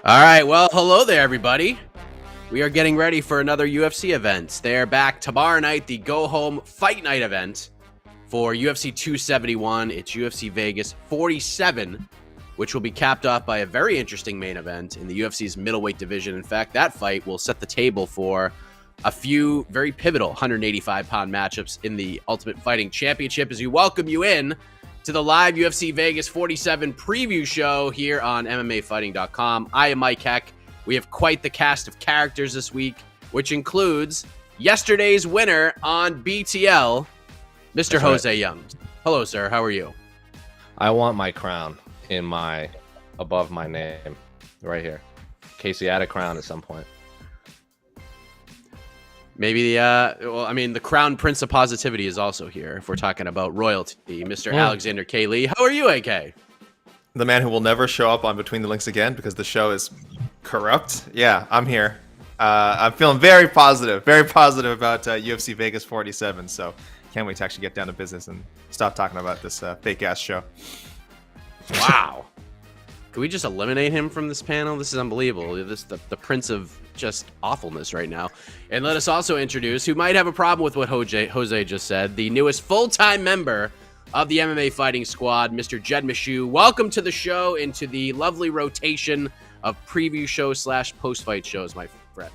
All right, well, hello there, everybody. We are getting ready for another UFC event. They're back tomorrow night, the Go Home Fight Night event for UFC 271. It's UFC Vegas 47, which will be capped off by a very interesting main event in the UFC's middleweight division. In fact, that fight will set the table for a few very pivotal 185-pound matchups in the Ultimate Fighting Championship as we welcome you in to the live UFC Vegas 47 preview show here on MMAfighting.com. I am Mike Heck. We have quite the cast of characters this week, which includes yesterday's winner on BTL, Mr. Jose Young. Hello, sir. How are you? I want my crown above my name right here. Casey had a crown at some point. Maybe the Crown Prince of Positivity is also here if we're talking about royalty. Mr. Alexanderklee. How are you, AK? The man who will never show up on Between the Links again because the show is corrupt. Yeah, I'm here. I'm feeling very positive about UFC Vegas 47. So can't wait to actually get down to business and stop talking about this fake-ass show. Wow. Can we just eliminate him from this panel? This is unbelievable. The prince of just awfulness right now. And let us also introduce, who might have a problem with what Jose just said, the newest full-time member of the MMA Fighting Squad, Mr. Jed Meshew. Welcome to the show, into the lovely rotation of preview shows / post-fight shows, my friend.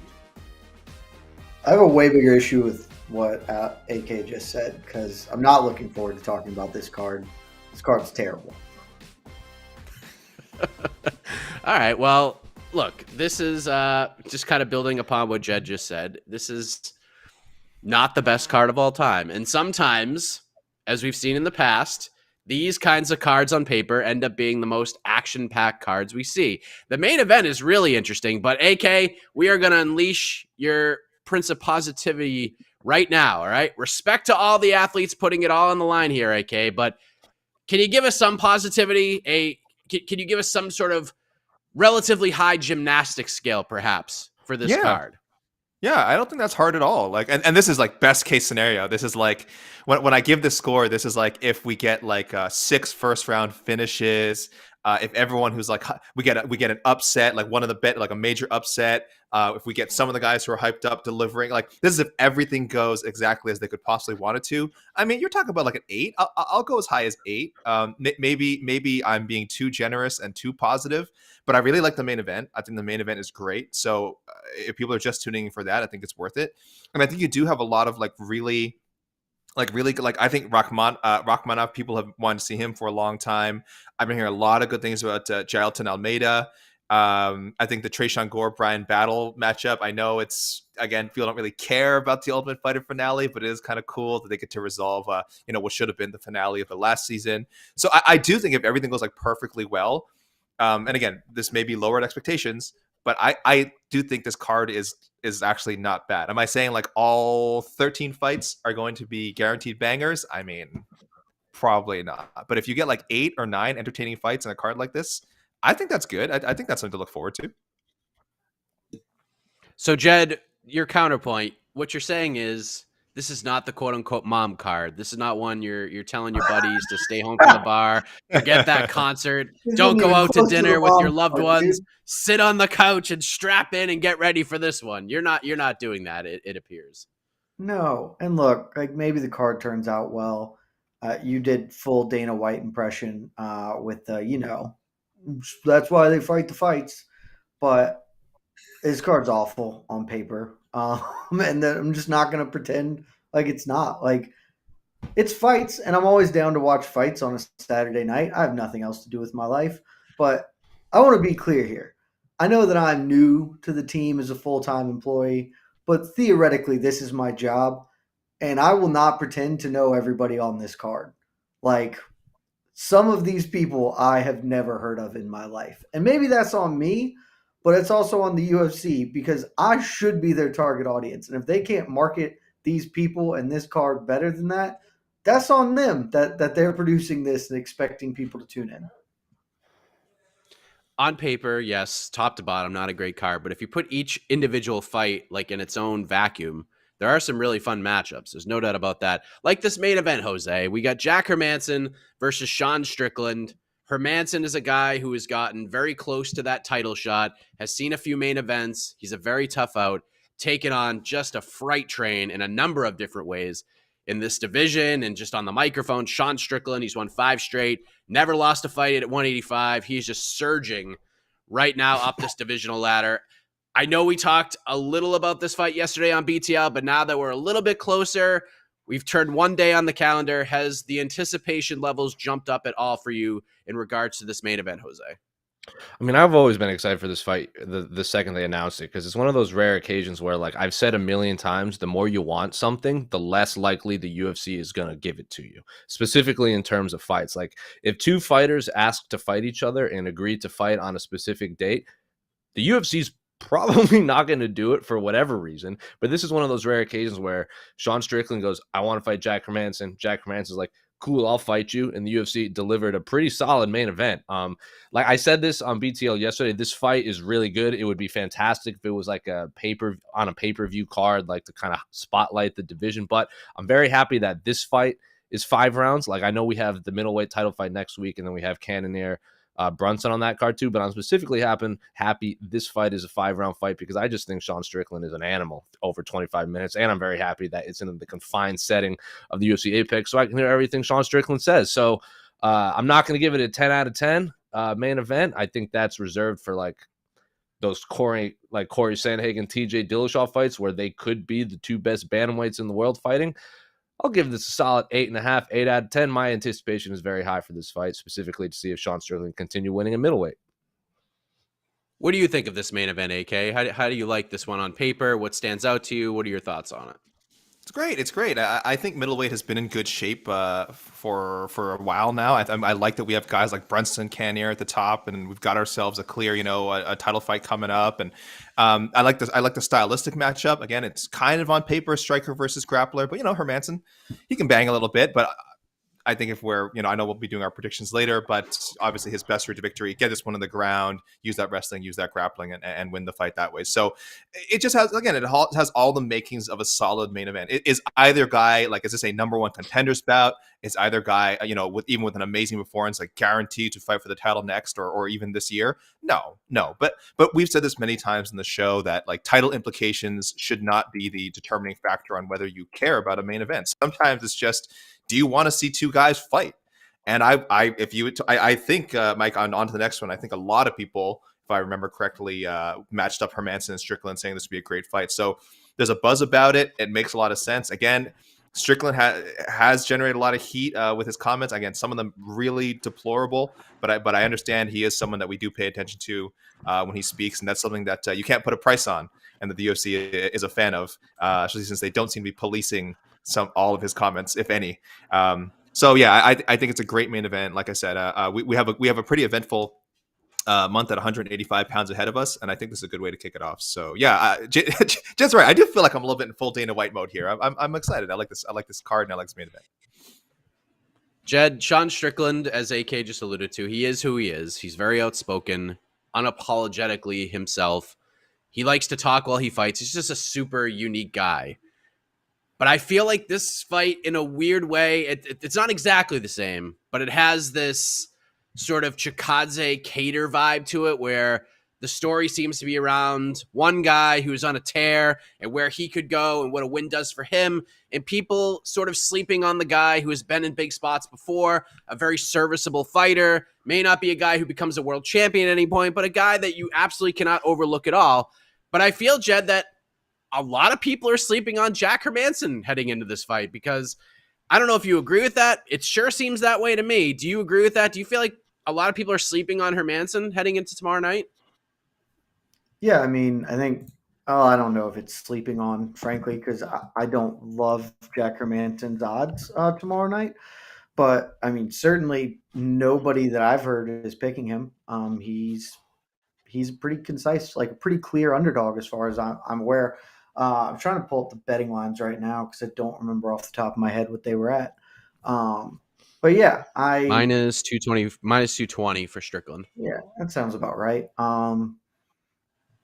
I have a way bigger issue with what AK just said, because I'm not looking forward to talking about this card. This card's terrible. All right, well, look, this is just kind of building upon what Jed just said. This is not the best card of all time. And sometimes, as we've seen in the past, these kinds of cards on paper end up being the most action-packed cards we see. The main event is really interesting, but AK, we are going to unleash your Prince of Positivity right now, all right? Respect to all the athletes putting it all on the line here, AK, but can you give us some positivity? Can you give us some sort of relatively high gymnastics scale, perhaps, for this card? Yeah, I don't think that's hard at all. Like, and this is like best case scenario. This is like when I give this score, this is like if we get like 6 first round finishes. If everyone who's like we get an upset, like one of the like a major upset. If we get some of the guys who are hyped up delivering, like this is if everything goes exactly as they could possibly want it to. I mean, you're talking about like an 8. I'll go as high as 8. Maybe I'm being too generous and too positive, but I really like the main event. I think the main event is great. So if people are just tuning in for that, I think it's worth it. And I think you do have a lot of really good. Like I think Rachmanov, people have wanted to see him for a long time. I've been hearing a lot of good things about Jailton Almeida. I think the Tresean Gore-Brian battle matchup, I know it's, again, people don't really care about the Ultimate Fighter finale, but it is kind of cool that they get to resolve, what should have been the finale of the last season. So I do think if everything goes like perfectly well, and again, this may be lowered expectations, but I do think this card is actually not bad. Am I saying like all 13 fights are going to be guaranteed bangers? I mean, probably not. But if you get like 8 or 9 entertaining fights in a card like this, I think that's good. I think that's something to look forward to. So, Jed, your counterpoint, what you're saying is this is not the quote-unquote mom card. This is not one you're telling your buddies to stay home from the bar, forget that concert, don't go out to dinner with your loved ones, sit on the couch and strap in and get ready for this one. You're not doing that, it appears. No, and look, like maybe the card turns out well. You did full Dana White impression with that's why they fight the fights. But this card's awful on paper. And then I'm just not going to pretend like it's not. Like, it's fights, and I'm always down to watch fights on a Saturday night. I have nothing else to do with my life. But I want to be clear here. I know that I'm new to the team as a full-time employee, but theoretically this is my job, and I will not pretend to know everybody on this card. Like, some of these people I have never heard of in my life. And maybe that's on me, but it's also on the UFC because I should be their target audience. And if they can't market these people and this card better than that, that's on them that they're producing this and expecting people to tune in. On paper, yes, top to bottom, not a great card. But if you put each individual fight like in its own vacuum, there are some really fun matchups. There's no doubt about that. Like this main event, Jose, we got Jack Hermansson versus Sean Strickland. Hermansson is a guy who has gotten very close to that title shot, has seen a few main events. He's a very tough out, taken on just a freight train in a number of different ways in this division and just on the microphone. Sean Strickland, he's won 5 straight, never lost a fight at 185. He's just surging right now up this divisional ladder. I know we talked a little about this fight yesterday on BTL, but now that we're a little bit closer, we've turned one day on the calendar. Has the anticipation levels jumped up at all for you in regards to this main event, Jose? I mean, I've always been excited for this fight the second they announced it, because it's one of those rare occasions where, like I've said a million times, the more you want something, the less likely the UFC is going to give it to you, specifically in terms of fights. Like if 2 fighters ask to fight each other and agree to fight on a specific date, the UFC's probably not going to do it for whatever reason. But this is one of those rare occasions where Sean Strickland goes, I want to fight Jack Hermansson. Jack Hermansson's like, cool, I'll fight you. And the UFC delivered a pretty solid main event. Like I said this on BTL yesterday, this fight is really good. It would be fantastic if it was like a pay-per-view card, like to kind of spotlight the division. But I'm very happy that this fight is 5 rounds. Like I know we have the middleweight title fight next week, and then we have Cannonier Brunson on that card too, but I'm specifically happy this fight is a 5-round fight, because I just think Sean Strickland is an animal over 25 minutes, and I'm very happy that it's in the confined setting of the UFC Apex, so I can hear everything Sean Strickland says. So I'm not going to give it a 10 out of 10 main event. I think that's reserved for like those Corey Sandhagen, TJ Dillashaw fights where they could be the 2 best bantamweights in the world fighting. I'll give this a solid 8.5, 8 out of 10. My anticipation is very high for this fight, specifically to see if Sean Strickland continue winning a middleweight. What do you think of this main event, AK? How do you like this one on paper? What stands out to you? What are your thoughts on it? It's great. It's great. I think middleweight has been in good shape for a while now. I like that we have guys like Brunson, Cannonier at the top, and we've got ourselves a clear, a title fight coming up. And I like the stylistic matchup. Again, it's kind of on paper striker versus grappler, but Hermansson, he can bang a little bit. But I think if we're, I know we'll be doing our predictions later, but obviously his best route to victory, get this one on the ground, use that wrestling, use that grappling, and win the fight that way. So it just has, again, it has all the makings of a solid main event. It is either guy, like, is this a number 1 contenders bout? Is either guy, even with an amazing performance, like guaranteed to fight for the title next or even this year? No. But we've said this many times in the show that like title implications should not be the determining factor on whether you care about a main event. Sometimes it's just, do you want to see 2 guys fight? And I think, Mike, on to the next one. I think a lot of people, if I remember correctly, matched up Hermansson and Strickland, saying this would be a great fight. So there's a buzz about it. It makes a lot of sense. Again, Strickland has generated a lot of heat with his comments. Again, some of them really deplorable, but I understand he is someone that we do pay attention to when he speaks, and that's something that you can't put a price on, and that the UFC is a fan of, especially since they don't seem to be policing all of his comments, if any. So yeah, I think it's a great main event. Like I said, we have a pretty eventful month at 185 pounds ahead of us, and I think this is a good way to kick it off. So yeah, Jed's right. I do feel like I'm a little bit in full Dana White mode here. I'm excited. I like this card, and I like this main event. Jed, Sean Strickland, as AK just alluded to, he is who he is. He's very outspoken, unapologetically himself. He likes to talk while he fights. He's just a super unique guy. But I feel like this fight, in a weird way, it's not exactly the same, but it has this sort of Chikadze Cater vibe to it, where the story seems to be around one guy who's on a tear and where he could go and what a win does for him, and people sort of sleeping on the guy who has been in big spots before, a very serviceable fighter, may not be a guy who becomes a world champion at any point, but a guy that you absolutely cannot overlook at all. But I feel, Jed, that a lot of people are sleeping on Jack Hermansson heading into this fight, because I don't know if you agree with that. It sure seems that way to me. Do you agree with that? Do you feel like a lot of people are sleeping on Hermansson heading into tomorrow night? Yeah, I mean, I think, I don't know if it's sleeping on, frankly, because I don't love Jack Hermansson's odds tomorrow night. But, I mean, certainly nobody that I've heard is picking him. He's pretty concise, like a pretty clear underdog as far as I'm aware. I'm trying to pull up the betting lines right now because I don't remember off the top of my head what they were at. But yeah, minus 220 for Strickland. Yeah, that sounds about right.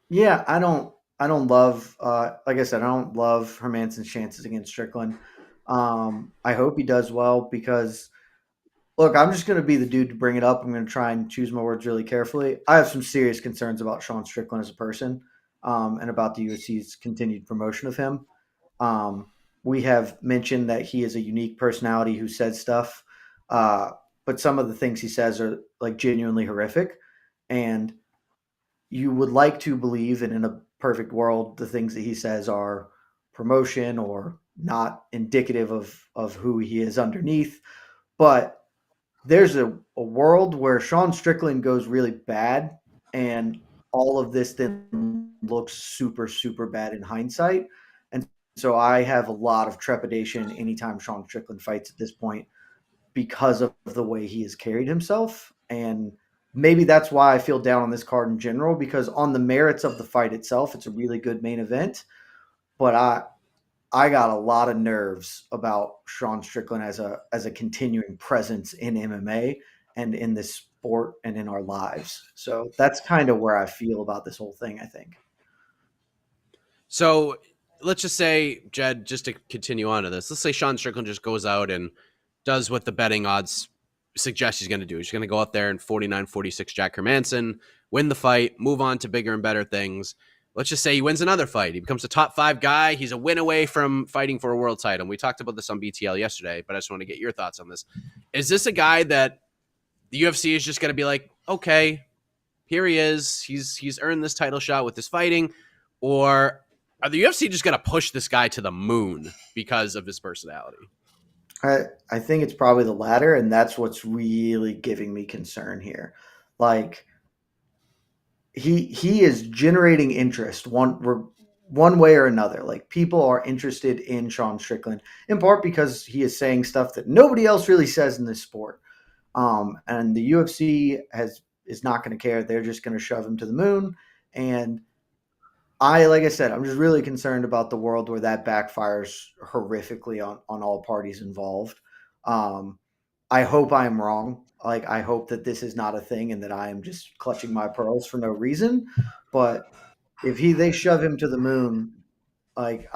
Yeah, I don't I don't love, like I said, I don't love Hermansson's chances against Strickland. I hope he does well because, look, I'm just going to be the dude to bring it up. I'm going to try and choose my words really carefully. I have some serious concerns about Sean Strickland as a person, and about the UFC's continued promotion of him. Um, we have mentioned that he is a unique personality who says stuff, uh, but some of the things he says are like genuinely horrific. And you would like to believe, and in a perfect world, the things that he says are promotion or not indicative of who he is underneath. But there's a world where Sean Strickland goes really bad, and all of this then looks super, super bad in hindsight. And so I have a lot of trepidation anytime Sean Strickland fights at this point because of the way he has carried himself. And maybe that's why I feel down on this card in general, because on the merits of the fight itself, it's a really good main event. But I got a lot of nerves about Sean Strickland as a continuing presence in MMA and in this sport and in our lives. So that's kind of where I feel about this whole thing, I think. So let's just say, Jed, just to continue on to this, let's say Sean Strickland just goes out and does what the betting odds suggest he's going to do. He's going to go out there and 49-46 Jack Hermansson, win the fight, move on to bigger and better things. Let's just say he wins another fight. He becomes a top 5 guy. He's a win away from fighting for a world title. And we talked about this on BTL yesterday, but I just want to get your thoughts on this. Is this a guy that the UFC is just going to be like, okay, here he is. He's earned this title shot with his fighting? Or are the UFC just going to push this guy to the moon because of his personality? I think it's probably the latter, and that's what's really giving me concern here. Like, he is generating interest one way or another. Like, people are interested in Sean Strickland in part because he is saying stuff that nobody else really says in this sport. And the UFC is not going to care. They're just going to shove him to the moon. And like I said, I'm just really concerned about the world where that backfires horrifically on all parties involved. Um, I hope I'm wrong. Like, I hope that this is not a thing and that I am just clutching my pearls for no reason. But if they shove him to the moon, like,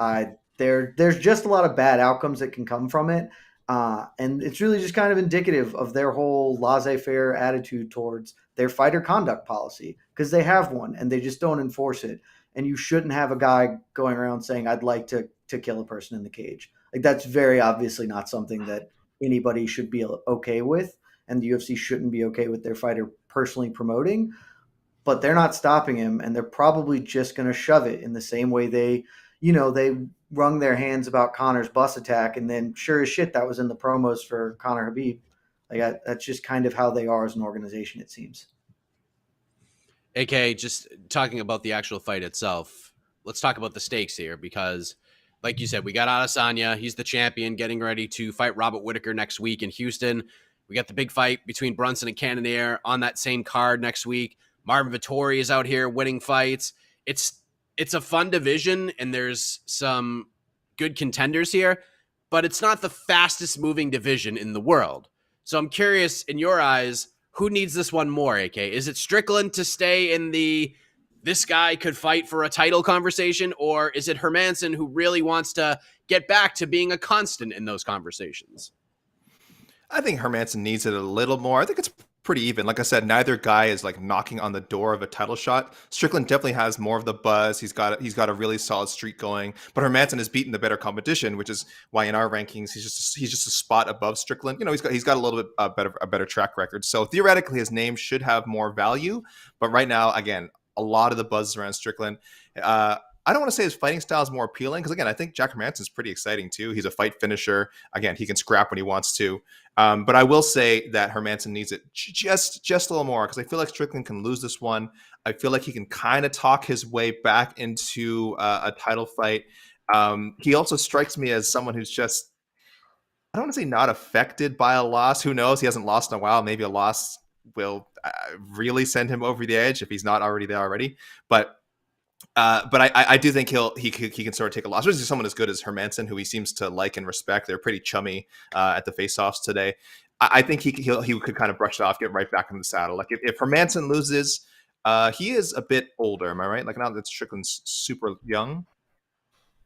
there's just a lot of bad outcomes that can come from it. And it's really just kind of indicative of their whole laissez-faire attitude towards their fighter conduct policy, because they have one and they just don't enforce it. And you shouldn't have a guy going around saying, I'd like to kill a person in the cage. Like, that's very obviously not something that anybody should be okay with. And the UFC shouldn't be okay with their fighter personally promoting. But they're not stopping him, and they're probably just going to shove it in the same way they wrung their hands about Conor's bus attack, and then sure as shit that was in the promos for Conor Habib. Like, that's just kind of how they are as an organization, it seems. AK, just talking about the actual fight itself, let's talk about the stakes here, because like you said, we got Adesanya. He's the champion, getting ready to fight Robert Whittaker next week in Houston. We got the big fight between Brunson and Cannonier on that same card next week. Marvin Vettori is out here winning fights. It's a fun division, and there's some good contenders here, but it's not the fastest moving division in the world. So I'm curious, in your eyes, who needs this one more, AK? Is it Strickland to stay in this guy could fight for a title conversation, or is it Hermansson who really wants to get back to being a constant in those conversations? I think Hermansson needs it a little more. I think it's pretty even. Like I said, neither guy is like knocking on the door of a title shot. Strickland definitely has more of the buzz. He's got a really solid streak going. But Hermansson has beaten the better competition, which is why in our rankings he's just a spot above Strickland. You know, he's got a little bit a better track record. So theoretically, his name should have more value. But right now, again, a lot of the buzz is around Strickland. I don't want to say his fighting style is more appealing because, again, I think Jack Hermansson is pretty exciting too. He's a fight finisher. Again, he can scrap when he wants to. But I will say that Hermansson needs it just a little more because I feel like Strickland can lose this one. I feel like he can kind of talk his way back into a title fight. He also strikes me as someone who's just, I don't want to say not affected by a loss. Who knows? He hasn't lost in a while. Maybe a loss will really send him over the edge if he's not already there already. But I do think he can sort of take a loss. Especially someone as good as Hermansson, who he seems to like and respect. They're pretty chummy at the face-offs today. I think he could kind of brush it off, get right back into the saddle. Like if Hermansson loses, He is a bit older, am I right? Like, not that Strickland's super young.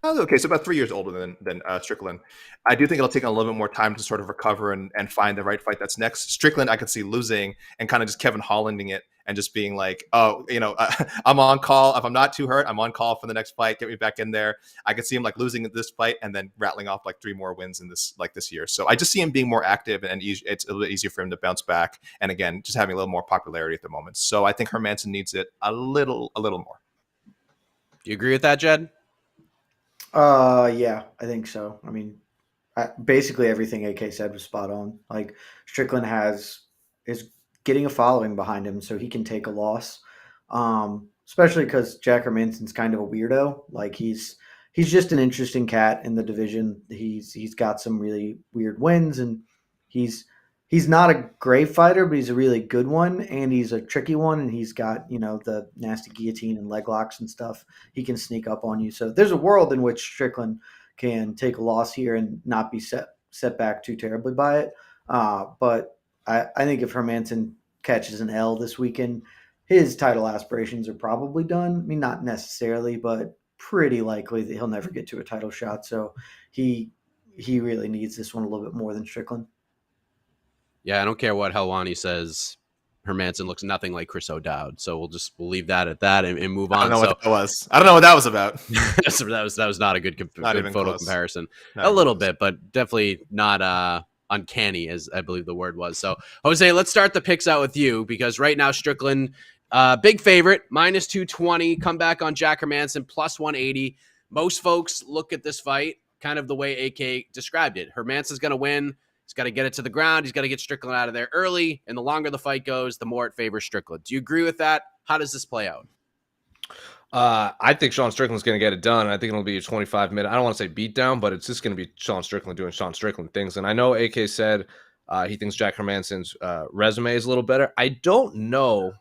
Oh, okay, so about 3 years older than Strickland. I do think it'll take a little bit more time to sort of recover and find the right fight that's next. Strickland, I could see losing and kind of just Kevin Hollanding it and just being like, oh, I'm on call. If I'm not too hurt, I'm on call for the next fight. Get me back in there. I could see him like losing this fight and then rattling off like 3 more wins in this year. So I just see him being more active and it's a little bit easier for him to bounce back. And again, just having a little more popularity at the moment. So I think Hermansson needs it a little more. Do you agree with that, Jed? Yeah, I think so. I mean, basically everything AK said was spot on. Like Strickland is getting a following behind him, so he can take a loss. Especially because Jack Hermansson's kind of a weirdo. Like he's just an interesting cat in the division. He's got some really weird wins, and he's not a great fighter, but he's a really good one, and he's a tricky one, and he's got the nasty guillotine and leg locks and stuff. He can sneak up on you. So there's a world in which Strickland can take a loss here and not be set back too terribly by it. But I think if Hermansson catches an L this weekend, his title aspirations are probably done. I mean, not necessarily, but pretty likely that he'll never get to a title shot. So he really needs this one a little bit more than Strickland. Yeah, I don't care what Helwani says. Hermansson looks nothing like Chris O'Dowd, so we'll leave that at that and move on. I don't know what that was. I don't know what that was about. that was not a good photo close. Comparison. Not a little close. Bit, but definitely not uncanny, as I believe the word was. So, Jose, let's start the picks out with you, because right now Strickland, big favorite, minus 220, come back on Jack Hermansson, plus 180. Most folks look at this fight kind of the way AK described it. Hermansson's going to win. He's got to get it to the ground. He's got to get Strickland out of there early. And the longer the fight goes, the more it favors Strickland. Do you agree with that? How does this play out? I think Sean Strickland's going to get it done. I think it'll be a 25-minute, I don't want to say beatdown, but it's just going to be Sean Strickland doing Sean Strickland things. And I know AK said he thinks Jack Hermansson's resume is a little better. I don't know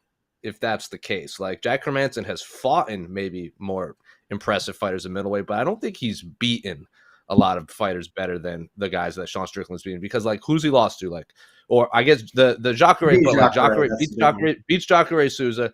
if that's the case. Like, Jack Hermansson has fought in maybe more impressive fighters in middleweight, but I don't think he's beaten a lot of fighters better than the guys that Sean Strickland's beating, because like, who's he lost to? Like, or I guess the Jacare, but like Jacare beats Jacare Souza,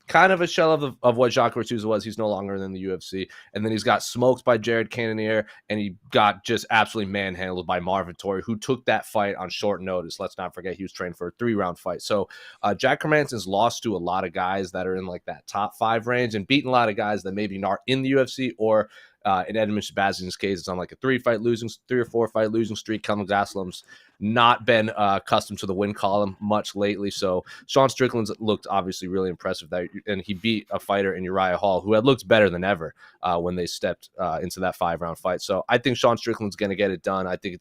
kind of a shell of what Jacare Souza was. He's no longer in the UFC. And then he's got smoked by Jared Cannonier, and he got just absolutely manhandled by Marvin Torrey, who took that fight on short notice. Let's not forget he was trained for a 3-round fight. So Jack Hermansson's lost to a lot of guys that are in like that top 5 range, and beaten a lot of guys that maybe not in the UFC, or in Edmund Shabazian's case, it's on like a 3 or 4 fight losing streak. Kelvin Gastelum's not been accustomed to the win column much lately. So Sean Strickland's looked obviously really impressive there, and he beat a fighter in Uriah Hall who had looked better than ever when they stepped into that 5-round fight. So I think Sean Strickland's going to get it done. I think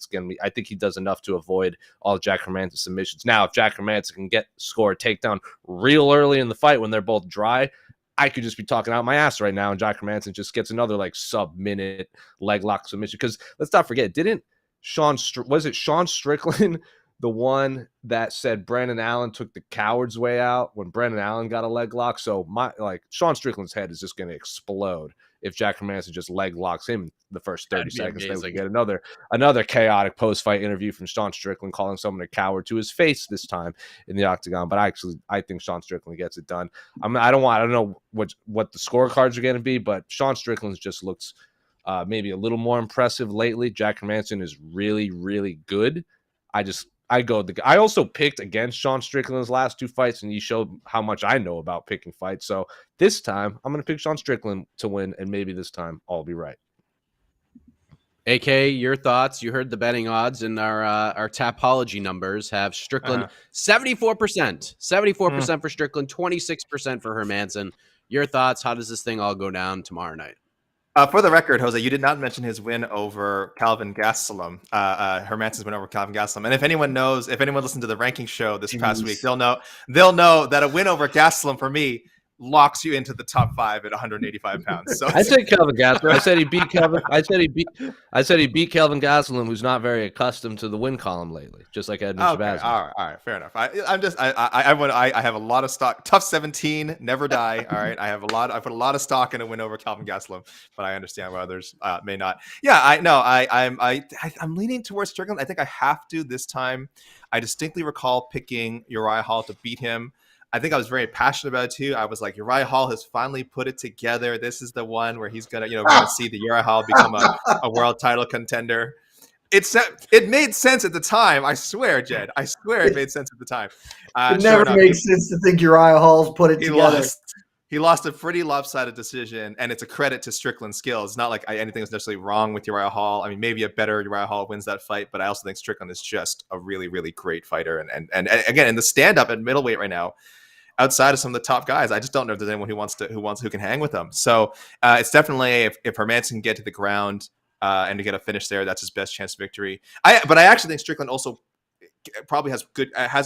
he does enough to avoid all of Jack Hermansson's submissions. Now, if Jack Hermansson can score a takedown real early in the fight when they're both dry, I could just be talking out my ass right now, and Jack Hermansson just gets another like sub-minute leg lock submission. Because let's not forget, was it Sean Strickland the one that said Brandon Allen took the coward's way out when Brandon Allen got a leg lock? So Sean Strickland's head is just going to explode if Jack Hermansson just leg locks him in the first 30 seconds. Then we get another chaotic post-fight interview from Sean Strickland calling someone a coward to his face this time in the octagon. But I think Sean Strickland gets it done. I don't know what the scorecards are going to be, but Sean Strickland just looks maybe a little more impressive lately. Jack Hermansson is really, really good. I also picked against Sean Strickland's last 2 fights, and he showed how much I know about picking fights. So this time, I'm going to pick Sean Strickland to win, and maybe this time I'll be right. AK, your thoughts? You heard the betting odds, and our Tapology numbers have Strickland 74%. 74% for Strickland, 26% for Hermansson. Your thoughts? How does this thing all go down tomorrow night? For the record, Jose, you did not mention his win over Kelvin Gastelum. Hermansson's win over Kelvin Gastelum. And if anyone listened to the ranking show this past week, they'll know that a win over Gastelum for me locks you into the top 5 at 185 pounds. So I said Kelvin Gastelum. I said he beat Kelvin. I said he beat Kelvin Gastelum, who's not very accustomed to the win column lately, just like Edmund Shabazian. All right, fair enough. I have a lot of stock. Tough 17, never die. All right, I put a lot of stock in a win over Kelvin Gastelum, but I understand why others may not. Yeah, I'm leaning towards Strickland. I think I have to this time. I distinctly recall picking Uriah Hall to beat him. I think I was very passionate about it too. I was like, Uriah Hall has finally put it together. This is the one where he's gonna, we're gonna see the Uriah Hall become a world title contender. It made sense at the time. I swear, Jed. I swear it made sense at the time. It never makes sense to think Uriah Hall's put it together. He lost a pretty lopsided decision, and it's a credit to Strickland's skills. It's not like anything is necessarily wrong with Uriah Hall. I mean, maybe a better Uriah Hall wins that fight, but I also think Strickland is just a really, really great fighter. And again, in the stand-up at middleweight right now, outside of some of the top guys, I just don't know if there's anyone who can hang with them. So it's definitely if Hermansson can get to the ground and to get a finish there, that's his best chance of victory. But I actually think Strickland also probably has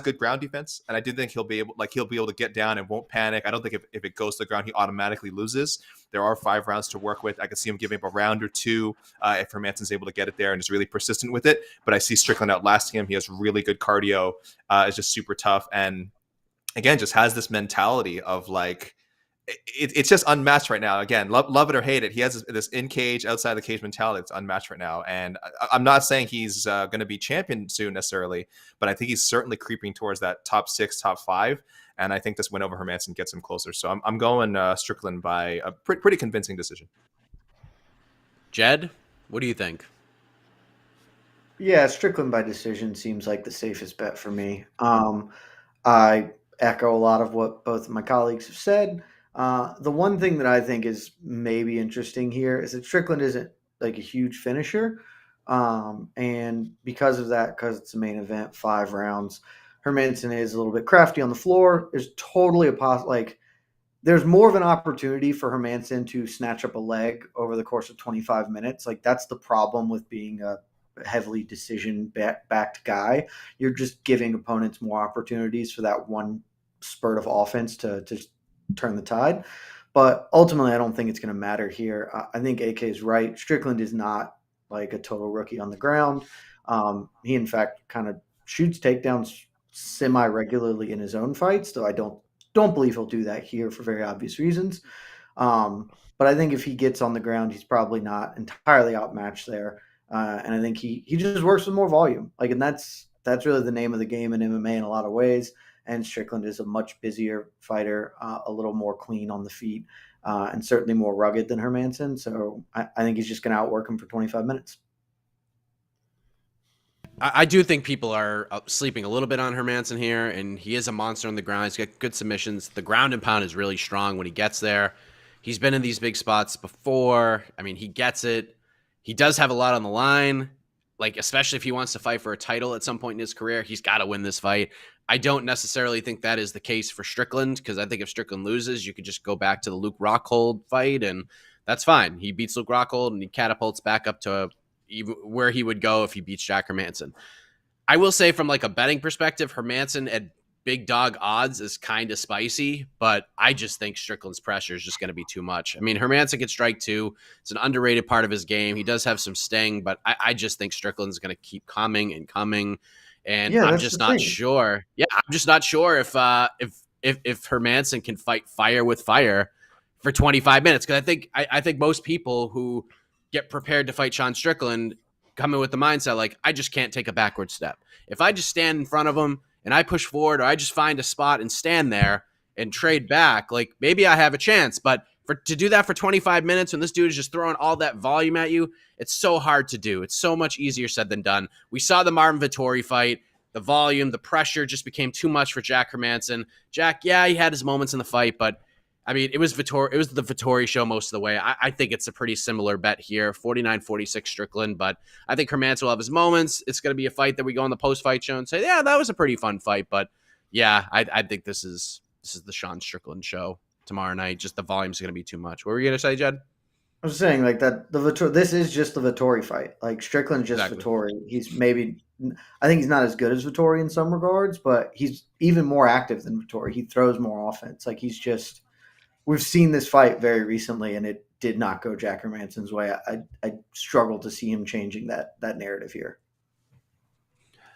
good ground defense, and I do think he'll be able to get down and won't panic. I don't think if it goes to the ground he automatically loses. There are 5 rounds to work with. I can see him giving up a round or 2 if Hermansson's able to get it there and is really persistent with it. But I see Strickland outlasting him. He has really good cardio, is just super tough, and again just has this mentality of like it's just unmatched right now. Again, love it or hate it, he has this in cage, outside the cage mentality that's unmatched right now. And I'm not saying he's going to be champion soon necessarily, but I think he's certainly creeping towards that top 6, top 5. And I think this win over Hermansson gets him closer. So I'm going Strickland by a pretty convincing decision. Jed, what do you think? Yeah, Strickland by decision seems like the safest bet for me. I echo a lot of what both of my colleagues have said. The one thing that I think is maybe interesting here is that Strickland isn't like a huge finisher. And because of that, because it's a main event, 5 rounds, Hermansson is a little bit crafty on the floor. There's totally there's more of an opportunity for Hermansson to snatch up a leg over the course of 25 minutes. Like that's the problem with being a heavily decision-backed guy. You're just giving opponents more opportunities for that one spurt of offense to turn the tide. But ultimately, I don't think it's going to matter here. I think AK is right. Strickland is not like a total rookie on the ground. He, in fact, kind of shoots takedowns semi-regularly in his own fights, though I don't believe he'll do that here for very obvious reasons. But I think if he gets on the ground, he's probably not entirely outmatched there. And I think he just works with more volume. Like, and that's really the name of the game in MMA in a lot of ways. And Strickland is a much busier fighter, a little more clean on the feet, and certainly more rugged than Hermansson. So I think he's just going to outwork him for 25 minutes. I do think people are sleeping a little bit on Hermansson here, and he is a monster on the ground. He's got good submissions. The ground and pound is really strong when he gets there. He's been in these big spots before. I mean, he gets it. He does have a lot on the line, like especially if he wants to fight for a title at some point in his career. He's got to win this fight. I don't necessarily think that is the case for Strickland, because I think if Strickland loses, you could just go back to the Luke Rockhold fight, and that's fine. He beats Luke Rockhold, and he catapults back up to where he would go if he beats Jack Hermansson. I will say from like a betting perspective, Hermansson at big dog odds is kind of spicy, but I just think Strickland's pressure is just going to be too much. I mean, Hermansson can strike too. It's an underrated part of his game. He does have some sting, but I just think Strickland's going to keep coming and coming. And I'm just not sure. Yeah, I'm just not sure if Hermansson can fight fire with fire for 25 minutes. Because I think most people who get prepared to fight Sean Strickland come in with the mindset like, I just can't take a backward step. If I just stand in front of him and I push forward, or I just find a spot and stand there and trade back, like maybe I have a chance. But to do that for 25 minutes when this dude is just throwing all that volume at you, it's so hard to do. It's so much easier said than done. We saw the Marvin Vettori fight. The volume, the pressure just became too much for Jack Hermansson. Jack, yeah, he had his moments in the fight, but I mean, it was the Vettori show most of the way. I think it's a pretty similar bet here, 49-46 Strickland, but I think Hermansson will have his moments. It's going to be a fight that we go on the post-fight show and say, yeah, that was a pretty fun fight, but yeah, I think this is the Sean Strickland show tomorrow night. Just the volume's going to be too much. What were you going to say, Jed? I was saying like that this is just the Vettori fight. Like Strickland's just exactly. Vettori. I think he's not as good as Vettori in some regards, but he's even more active than Vettori. He throws more offense. Like we've seen this fight very recently, and it did not go Jack Hermansson's way. I struggle to see him changing that narrative here.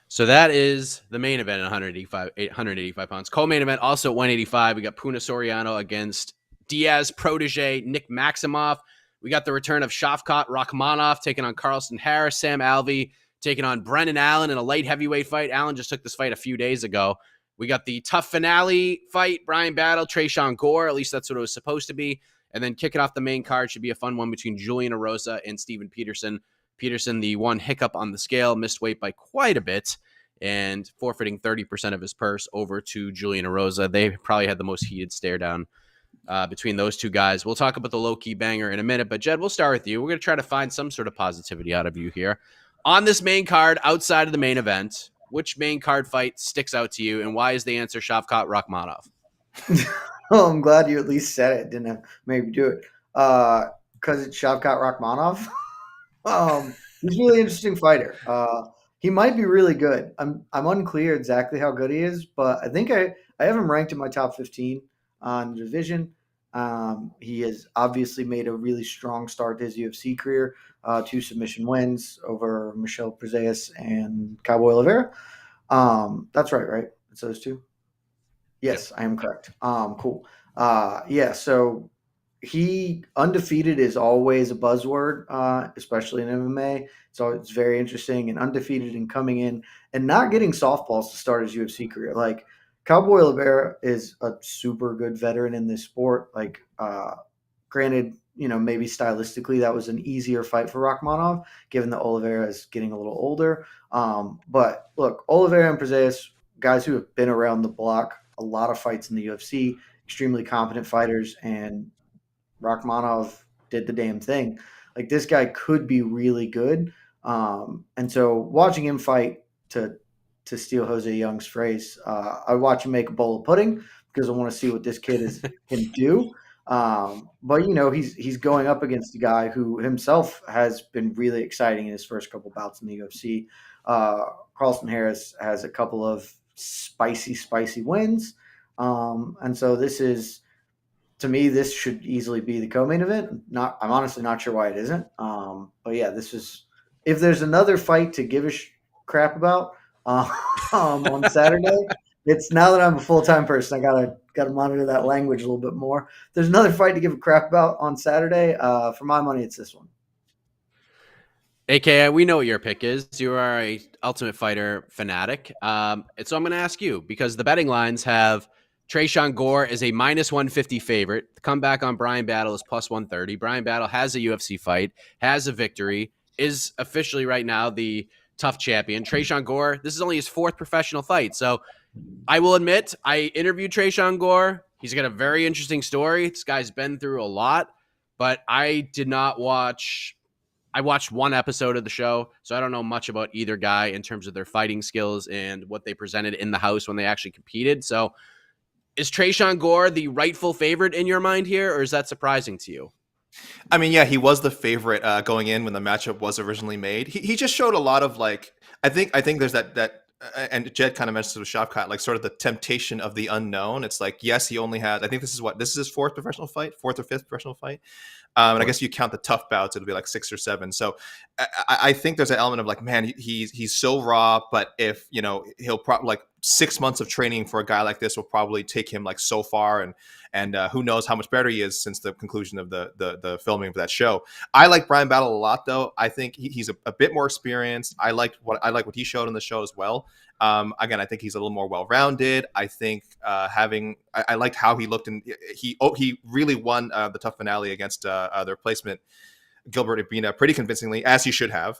So that is the main event at 185 pounds. Co-main event also at 185. We got Puna Soriano against Diaz protege Nick Maximoff. We got the return of Shavkat Rakhmonov taking on Carlston Harris. Sam Alvey taking on Brendan Allen in a light heavyweight fight. Allen just took this fight a few days ago. We got the tough finale fight, Brian Battle, Trayshawn Gore. At least that's what it was supposed to be. And then kicking off the main card should be a fun one between Julian Erosa and Steven Peterson. Peterson, the one hiccup on the scale, missed weight by quite a bit and forfeiting 30% of his purse over to Julian Erosa. They probably had the most heated stare down between those two guys. We'll talk about the low-key banger in a minute, but Jed, we'll start with you. We're going to try to find some sort of positivity out of you here. On this main card, outside of the main event, which main card fight sticks out to you, and why is the answer Shavkat Rakhmonov? Oh, I'm glad you at least said it. Didn't have maybe do it because it's Shavkat Rakhmonov. He's a really interesting fighter. He might be really good. I'm unclear exactly how good he is, but I think I have him ranked in my top 15 on the division. He has obviously made a really strong start to his UFC career. 2 submission wins over Michel Prazeas and Cowboy Oliveira. That's right? It's those 2. Yes, I am correct. Cool. Yeah, so he undefeated is always a buzzword, especially in MMA. So it's very interesting, and undefeated and coming in and not getting softballs to start his UFC career. Like Cowboy Oliveira is a super good veteran in this sport. Like, granted, maybe stylistically that was an easier fight for Rakhmonov, given that Oliveira is getting a little older. But look, Oliveira and Prazeas, guys who have been around the block, a lot of fights in the UFC, extremely competent fighters, and Rakhmonov did the damn thing. Like, this guy could be really good. And so watching him fight, to steal Jose Young's phrase, I watch him make a bowl of pudding because I want to see what this kid can do. But he's going up against a guy who himself has been really exciting in his first couple bouts in the UFC. Carlston Harris has a couple of spicy wins. And so this is, to me, this should easily be the co-main event. I'm honestly not sure why it isn't. But yeah, this is, if there's another fight to give a crap about on Saturday, it's, now that I'm a full-time person, I gotta monitor that language a little bit more. If there's another fight to give a crap about on Saturday, for my money, it's this one. AKA, we know what your pick is. You are a Ultimate Fighter fanatic. And so I'm going to ask you, because the betting lines have Trayshawn Gore is a -150 favorite. The comeback on Brian Battle is +130. Brian Battle has a UFC fight, has a victory, is officially right now the tough champion. Trayshawn Gore, this is only his 4th professional fight. So I will admit, I interviewed Trayshawn Gore. He's got a very interesting story. This guy's been through a lot, but I did not watch... I watched 1 episode of the show, so I don't know much about either guy in terms of their fighting skills and what they presented in the house when they actually competed. So is Trayshawn Gore the rightful favorite in your mind here, or is that surprising to you? I mean, yeah, he was the favorite going in when the matchup was originally made. He just showed a lot of, like, I think there's that and Jed kind of mentioned with Shavkat, like sort of the temptation of the unknown. It's like, yes, he only had, I think this is his 4th professional fight, 4th or 5th professional fight. And I guess you count the tough bouts, it'll be like 6 or 7. So I think there's an element of like, man, he's so raw, but if, he'll probably, like 6 months of training for a guy like this will probably take him like so far. And who knows how much better he is since the conclusion of the filming of that show. I like Brian Battle a lot, though. I think he's a bit more experienced. I like what he showed on the show as well. Again, I think he's a little more well-rounded. I think I liked how he looked, and he really won the tough finale against the replacement Gilbert Urbina pretty convincingly, as he should have.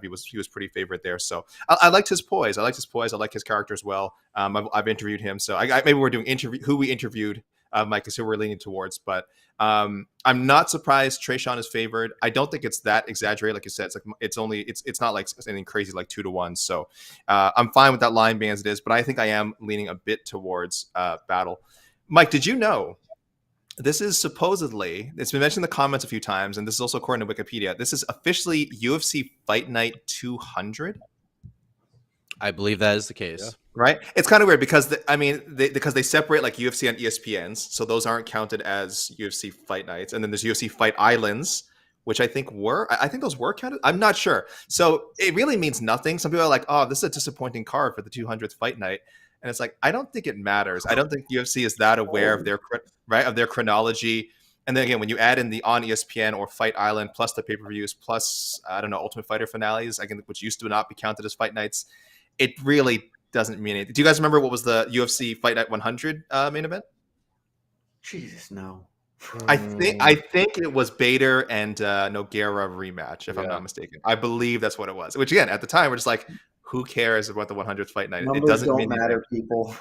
He was pretty favorite there. So I liked his poise. I like his character as well. I've interviewed him, so maybe we're doing who we interviewed. Mike is who we're leaning towards, but I'm not surprised Trayshawn is favored. I don't think it's that exaggerated, like you said. It's not like anything crazy like 2-1. So I'm fine with that line being as it is, but I think I am leaning a bit towards Battle. Mike, did you know this is supposedly, it's been mentioned in the comments a few times, and this is also according to Wikipedia, this is officially UFC Fight Night 200? I believe that is the case. Yeah. Right? It's kind of weird because because they separate like UFC and ESPNs, so those aren't counted as UFC Fight Nights, and then there's UFC Fight Islands, which I think those were counted. I'm not sure. So it really means nothing. Some people are like, "Oh, this is a disappointing card for the 200th Fight Night," and it's like, I don't think it matters. I don't think UFC is that aware of their chronology. And then again, when you add in the on ESPN or Fight Island plus the pay-per-views plus Ultimate Fighter finales, again, which used to not be counted as fight nights, it really doesn't mean anything. Do you guys remember what was the UFC Fight Night 100 main event? Jesus, no. I think it was Bader and Nogueira rematch, if I'm not mistaken. I believe that's what it was. Which again, at the time, we're just like, who cares about the 100th Fight Night? Numbers it doesn't don't mean matter, anything. people.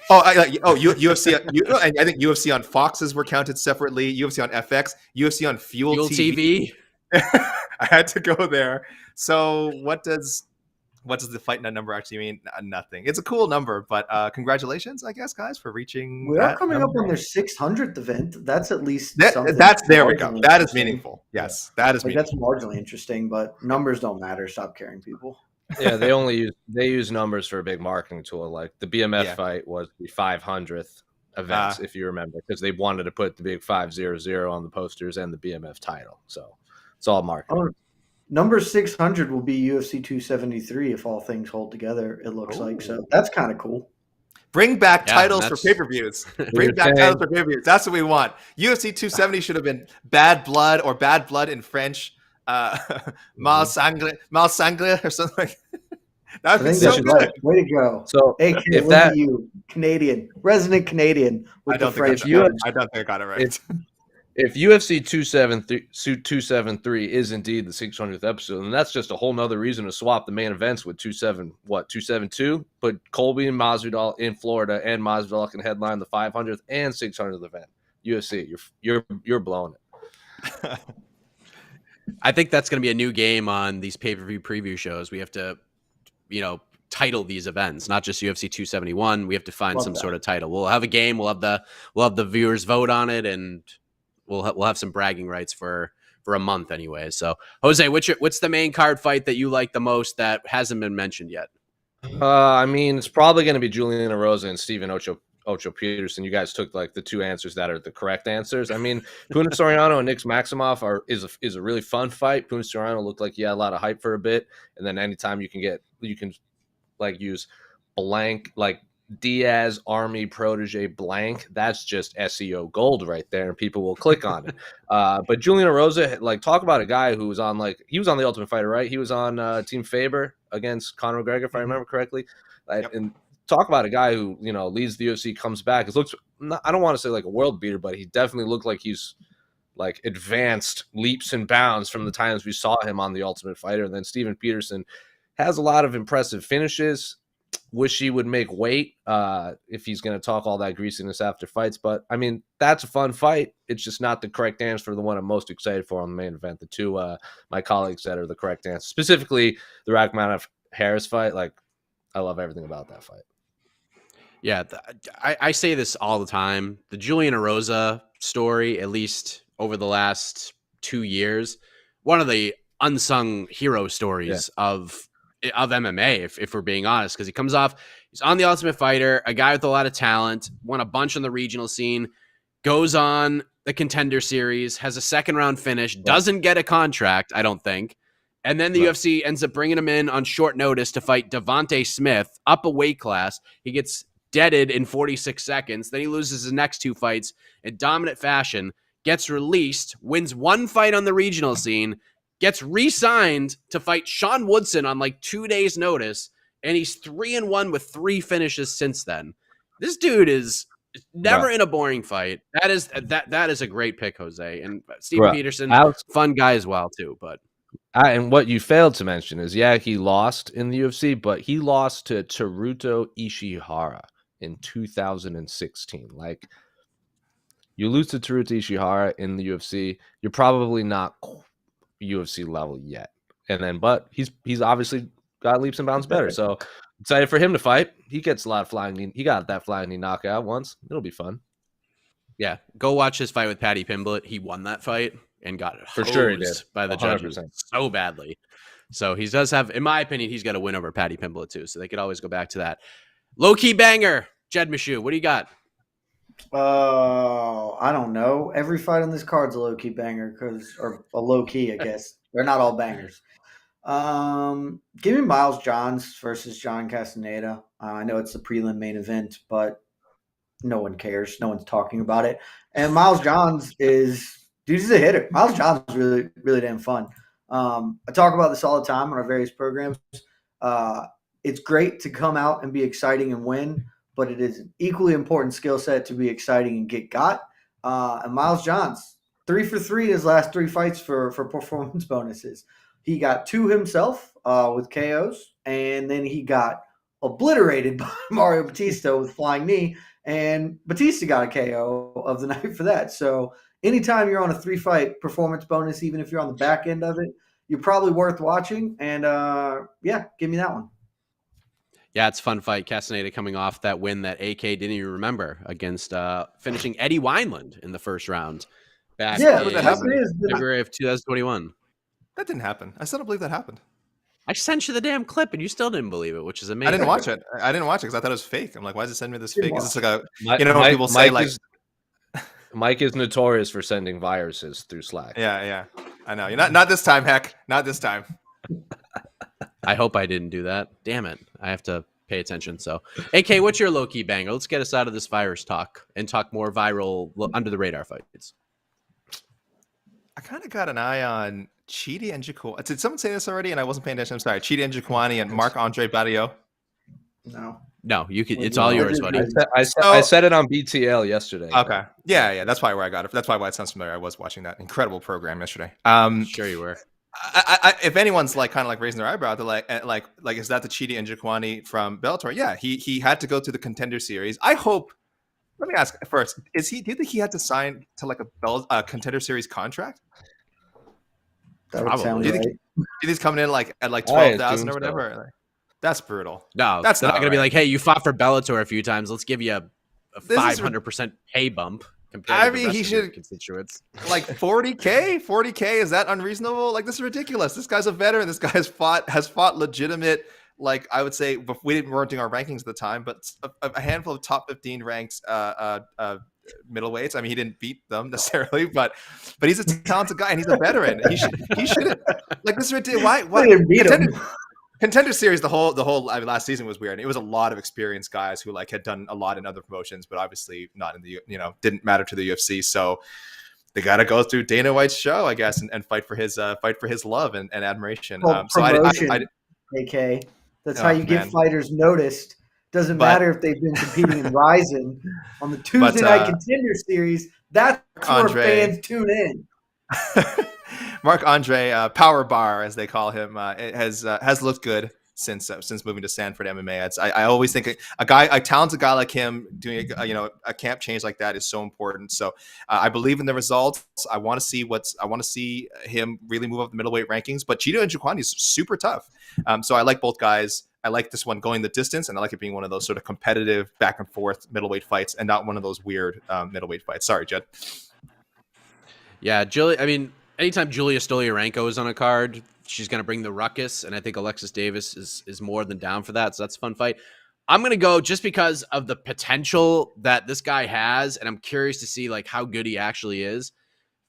UFC. I think UFC on Foxes were counted separately. UFC on FX, UFC on Fuel TV. I had to go there. So what does the Fight Night number actually mean? Nothing. It's a cool number, but congratulations, I guess, guys, for reaching. We are coming number. up on their 600th event. That's at least something. There we go. That is meaningful. Yes, that is meaningful. That's marginally interesting, but numbers don't matter. Stop caring, people. Yeah, they use numbers for a big marketing tool. Like the BMF fight was the 500th event, if you remember, because they wanted to put the big 500 on the posters and the BMF title. So it's all marketing. Number 600 will be UFC 273 if all things hold together, it looks like. So that's kind of cool. Bring back titles for pay-per-views. Bring back titles for pay-per-views. That's what we want. UFC 270 should have been Bad Blood or Bad Blood in French. Mal Sangre or something like that. That would be so good. Way to go. So hey, kid, look at you, Canadian, resident Canadian with the French. I don't think I got it right. If UFC 273 is indeed the 600th episode, then that's just a whole nother reason to swap the main events with 272. Put Colby and Masvidal in Florida, and Masvidal can headline the 500th and 600th event. UFC, you're blowing it. I think that's going to be a new game on these pay-per-view preview shows. We have to, title these events, not just UFC 271. We have to find sort of title. We'll have a game. We'll have the viewers vote on it, and we'll have some bragging rights for a month anyway. So, Jose, what's the main card fight that you like the most that hasn't been mentioned yet? It's probably going to be Julian Erosa and Steven Ocho Peterson. You guys took like the two answers that are the correct answers. I mean, Puna Soriano and Nick Maximoff is a really fun fight. Puna Soriano looked like he had a lot of hype for a bit, and then anytime you can like use blank, like Diaz Army protege blank, that's just SEO gold right there, and people will click on it. But Julian Erosa, like, talk about a guy who was on he was on The Ultimate Fighter, right? He was on Team Faber against Conor McGregor, if I remember correctly. And talk about a guy who leads the UFC, comes back. I don't want to say like a world beater, but he definitely looked like he's like advanced leaps and bounds from the times we saw him on The Ultimate Fighter. And then Steven Peterson has a lot of impressive finishes. Wish he would make weight if he's going to talk all that greasiness after fights. But, I mean, that's a fun fight. It's just not the correct answer for the one I'm most excited for on the main event. The two my colleagues that are the correct answer. Specifically, the Rakhmonov Harris fight. Like, I love everything about that fight. Yeah, I say this all the time. The Julian Erosa story, at least over the last 2 years, one of the unsung hero stories of MMA, if we're being honest, because he comes off, he's on The Ultimate Fighter, a guy with a lot of talent, won a bunch on the regional scene, goes on the Contender Series, has a second round finish, doesn't get a contract, I don't think. And then the UFC ends up bringing him in on short notice to fight Devontae Smith up a weight class. He gets deaded in 46 seconds. Then he loses his next two fights in dominant fashion, gets released, wins one fight on the regional scene, gets re-signed to fight Sean Woodson on like 2 days notice, and he's 3-1 with 3 finishes since then. This dude is never in a boring fight. That is a great pick, Jose. And Steven Peterson, fun guy as well too. But and what you failed to mention is, he lost in the UFC, but he lost to Teruto Ishihara in 2016. Like, you lose to Teruto Ishihara in the UFC, you're probably not UFC level yet. And then, but he's obviously got leaps and bounds better. So excited for him to fight. He gets a lot of flying knee. He got that flying knee knockout once. It'll be fun. Yeah, go watch his fight with Paddy Pimblett. He won that fight and got it for sure. He did by the 100%. Judges so badly. So he does have, in my opinion, he's got a win over Paddy Pimblett too. So they could always go back to that. Low key banger, Jed Meshew. What do you got? I don't know. Every fight on this card's a low key banger, or a low key, I guess. They're not all bangers. Give me Miles Johns versus John Castaneda. I know it's the prelim main event, but no one cares. No one's talking about it. And Miles Johns he's a hitter. Miles Johns is really, really damn fun. I talk about this all the time on our various programs. it's great to come out and be exciting and win, but it is an equally important skill set to be exciting and get got. And Miles Johns, 3 for 3 in his last 3 fights for performance bonuses. He got 2 himself with KOs, and then he got obliterated by Mario Batista with flying knee, and Batista got a KO of the night for that. So anytime you're on a 3-fight performance bonus, even if you're on the back end of it, you're probably worth watching. And give me that one. Yeah, it's a fun fight. Castaneda coming off that win that AK didn't even remember against finishing Eddie Wineland in the first round back in February of 2021. That didn't happen. I still don't believe that happened. I sent you the damn clip and you still didn't believe it, which is amazing. I didn't watch it. Because I thought it was fake. I'm like, why does it send me this fake? Is this like a, when people say like, Mike is notorious for sending viruses through Slack. Yeah. I know. You're not this time, heck. Not this time. I hope I didn't do that. Damn it. I have to pay attention. So, AK, what's your low-key banger? Let's get us out of this virus talk and talk more viral, under the radar fights. I kind of got an eye on Chidi and Njokuani. Did someone say this already? And I wasn't paying attention. I'm sorry. Chidi and Njokuani and Marc-Andre Barriault. No, you can. It's all yours, buddy. I said it on BTL yesterday. Okay. Yeah. That's probably where I got it. That's probably why it sounds familiar. I was watching that incredible program yesterday. Sure you were. I if anyone's like kind of like raising their eyebrow, they're like, is that the Chidi and Njokuani from Bellator? Yeah, he had to go through the Contender Series. I hope. Let me ask first: do you think he had to sign to like a Contender Series contract? That would sound do you think he's coming in like at like 12,000 or whatever? So. Like, that's brutal. No, that's not going to be right. like, hey, you fought for Bellator a few times. Let's give you a 500% pay bump. I mean, he should constituents like 40K. 40K, is that unreasonable? Like, this is ridiculous. This guy's a veteran. This guy has fought legitimate. Like, I would say, we weren't doing our rankings at the time, but a handful of top 15 ranked middleweights. I mean, he didn't beat them necessarily, but he's a talented guy and he's a veteran. He should like, this is ridiculous. Why didn't beat him? Contender Series, the whole I mean, last season was weird. It was a lot of experienced guys who like had done a lot in other promotions, but obviously not in the didn't matter to the UFC. So they got to go through Dana White's show, I guess, and fight for his love and admiration. Promotion, AK. That's how you get fighters noticed. Doesn't matter if they've been competing in Ryzen on the Tuesday Night Contender Series. That's where fans tune in. Marc-Andre Power Bar, as they call him, has looked good since moving to Stanford MMA. I always think a talented guy like him doing a camp change like that is so important. So I believe in the results. I want to see him really move up the middleweight rankings. But Chidi and Njokuani is super tough. So I like both guys. I like this one going the distance, and I like it being one of those sort of competitive back and forth middleweight fights, and not one of those weird middleweight fights. Sorry, Jed. Yeah, Julie. I mean, anytime Julia Stoliarenko is on a card, she's going to bring the ruckus, and I think Alexis Davis is more than down for that, so that's a fun fight. I'm going to go just because of the potential that this guy has, and I'm curious to see like how good he actually is.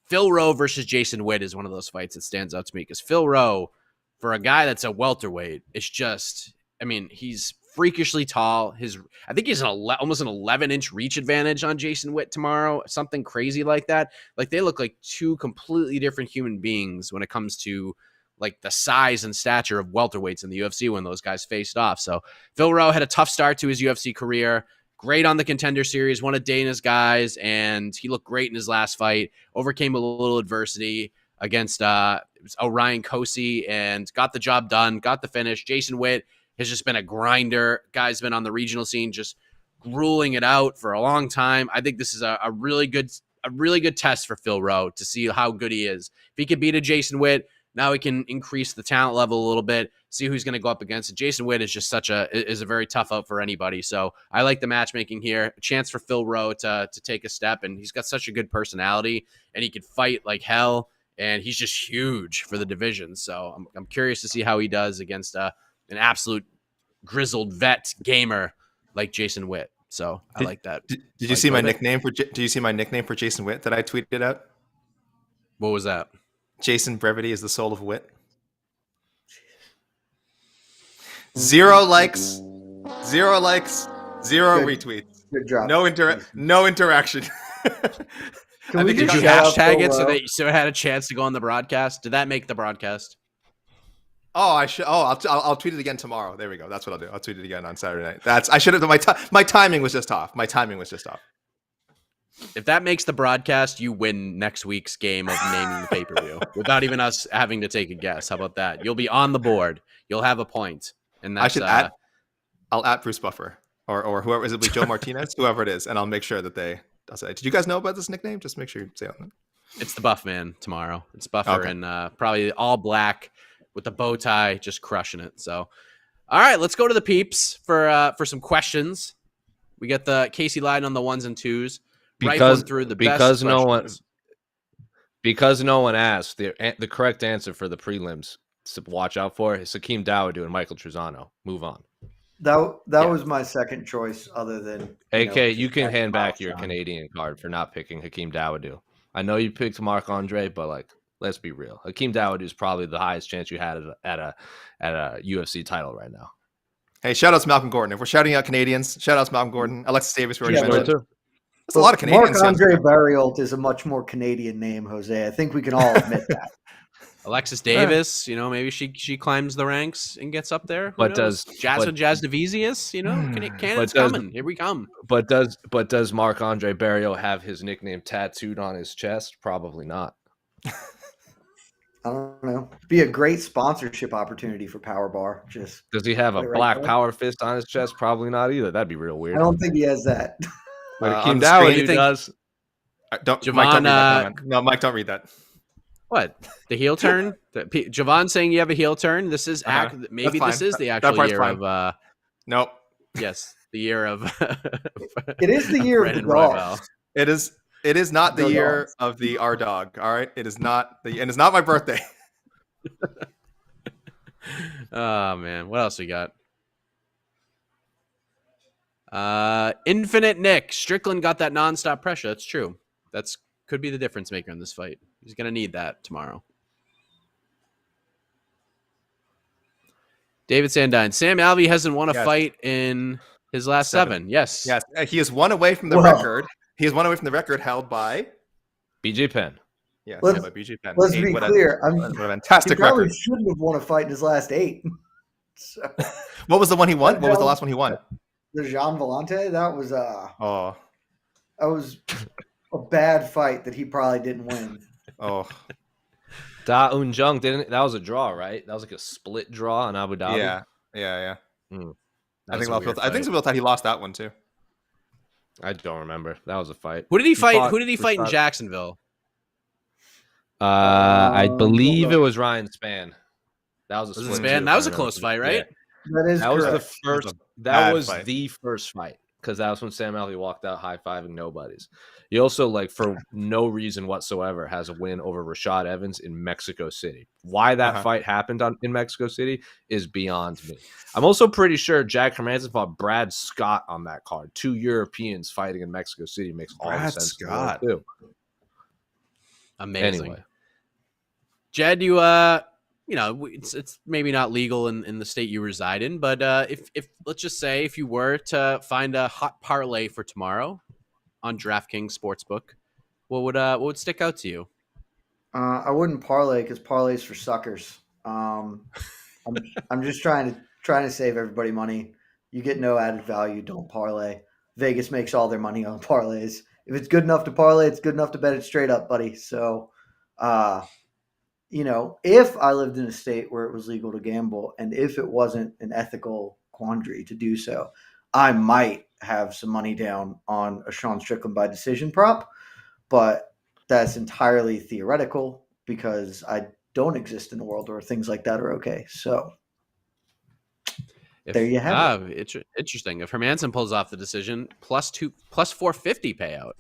Phil Rowe versus Jason Witt is one of those fights that stands out to me, because Phil Rowe, for a guy that's a welterweight, it's just, I mean, he's freakishly tall. I think he's almost an 11-inch reach advantage on Jason Witt tomorrow, something crazy like that. Like, they look like two completely different human beings when it comes to like the size and stature of welterweights in the UFC when those guys faced off. So Phil Rowe had a tough start to his UFC career. Great on the Contender Series, one of Dana's guys, and he looked great in his last fight. Overcame a little adversity against Orion Kosi and got the job done, got the finish. Jason Witt has just been a grinder. Guy's been on the regional scene just grueling it out for a long time. I think this is a really good test for Phil Rowe to see how good he is. If he could beat a Jason Witt, now he can increase the talent level a little bit, see who's going to go up against it. Jason Witt is just is a very tough out for anybody. So I like the matchmaking here. A chance for Phil Rowe to take a step, and he's got such a good personality, and he could fight like hell, and he's just huge for the division. So I'm curious to see how he does against an absolute grizzled vet gamer like Jason Witt. So I like that. Did you see my nickname for? Do you see my nickname for Jason Witt that I tweeted out? What was that? Jason Brevity is the soul of wit. 0 likes, 0 retweets. Good job. No interaction. Did you hashtag it so it had a chance to go on the broadcast? Did that make the broadcast? Oh, I should. Oh, I'll tweet it again tomorrow. There we go. That's what I'll do. I'll tweet it again on Saturday night. I should have done my timing was just off. My timing was just off. If that makes the broadcast, you win next week's game of naming the pay-per-view without even us having to take a guess. How about that? You'll be on the board. You'll have a point. And that's, I should add. I'll add Bruce Buffer or whoever is it, Joe Martinez, whoever it is, and I'll make sure that I'll say. Did you guys know about this nickname? Just make sure you say it. It's the Buff Man tomorrow. It's Buffer Okay. and probably all black with the bow tie, just crushing it. So, all right, let's go to the peeps for some questions. We got the Casey line on the ones and twos. Because through the because best no questions. one asked, the correct answer for the prelims to watch out for is Hakeem Dawodu and Michael Trezano. Move on. That was my second choice, other than AK, you can just hand back your Sean. Canadian card for not picking Hakeem Dawodu. I know you picked Marc Andre, but like, let's be real. Hakeem Dawodu is probably the highest chance you had at a UFC title right now. Hey, shout out to Malcolm Gordon. If we're shouting out Canadians, shout out to Malcolm Gordon. Alexis Davis, we already Yeah, mentioned. too. That's a lot of Canadians. Marc-Andre Barriault is a much more Canadian name, Jose. I think we can all admit that. Alexis Davis, maybe she climbs the ranks and gets up there. Who But knows? does Jasmine Jasnavicius, Canada's coming. Here we come. But does Marc-Andre Barriault have his nickname tattooed on his chest? Probably not. I don't know. Be a great sponsorship opportunity for Power Bar. Just Does he have a put it right black there. power fist on his chest? Probably not either. That'd be real weird. I don't think he has that. But on Hakeem the screen, Dawodu you think- does. Mike, don't read Javon, that comment. No, Mike, don't read that. What? The heel turn? Javon saying you have a heel turn? This is maybe That's this is fine. the That actual part's year fine. of Nope. yes, the year of It is the year of the Brandon Royval. dogs. It is not the Go year Dogs. of the R dog. All right. It is not and it's not my birthday. Oh man, what else we got? Infinite Nick Strickland got that nonstop pressure. That's true. That's could be the difference maker in this fight. He's gonna need that tomorrow. David Sandine. Sam Alvey hasn't won a Yes. fight in his last seven. Yes. Yes. He is one away from the Wow. record. He is one away from the record held by BJ Penn. yes, Let's- by BG Penn. Let's be What a clear. what a He fantastic probably record. shouldn't have won a fight in his last 8. So, What was the one he won? What was the last one he won? the Jean Vellante, that was Oh, a bad fight that he probably didn't win. oh, Da Un Jung didn't. That was a draw, right? That was like a split draw in Abu Dhabi. yeah. That I was think a I weird think fight. some people thought he lost that one too. I don't remember. That was a fight. Who did he fight? fought Who did he fight in Rashad- Jacksonville? I believe don't it know. was Ryan Spann. That was a Was it split, Spann? too, That if was I a remember close fight, right? Yeah. That is That was the correct. first. bad That was fight. the first fight because that was when Sam Alvey walked out high fiving nobodies. He also, like, for no reason whatsoever, has a win over Rashad Evans in Mexico City. Why that fight happened in Mexico City is beyond me. I'm also pretty sure Jack Hermansson fought Brad Scott on that card. 2 Europeans fighting in Mexico City makes all the Brad sense Scott. in the world, too. Amazing. Anyway, Jed, you it's maybe not legal in the state you reside in, but if let's just say if you were to find a hot parlay for tomorrow on DraftKings Sportsbook, what would stick out to you? I wouldn't parlay because parlays for suckers. I'm just trying to save everybody money. You get no added value. Don't parlay. Vegas makes all their money on parlays. If it's good enough to parlay, it's good enough to bet it straight up, buddy. So, if I lived in a state where it was legal to gamble and if it wasn't an ethical quandary to do so, I might have some money down on a Sean Strickland by decision prop, but that's entirely theoretical because I don't exist in a world where things like that are okay. So there you have it. Interesting. If Hermansson pulls off the decision, plus 450 payout.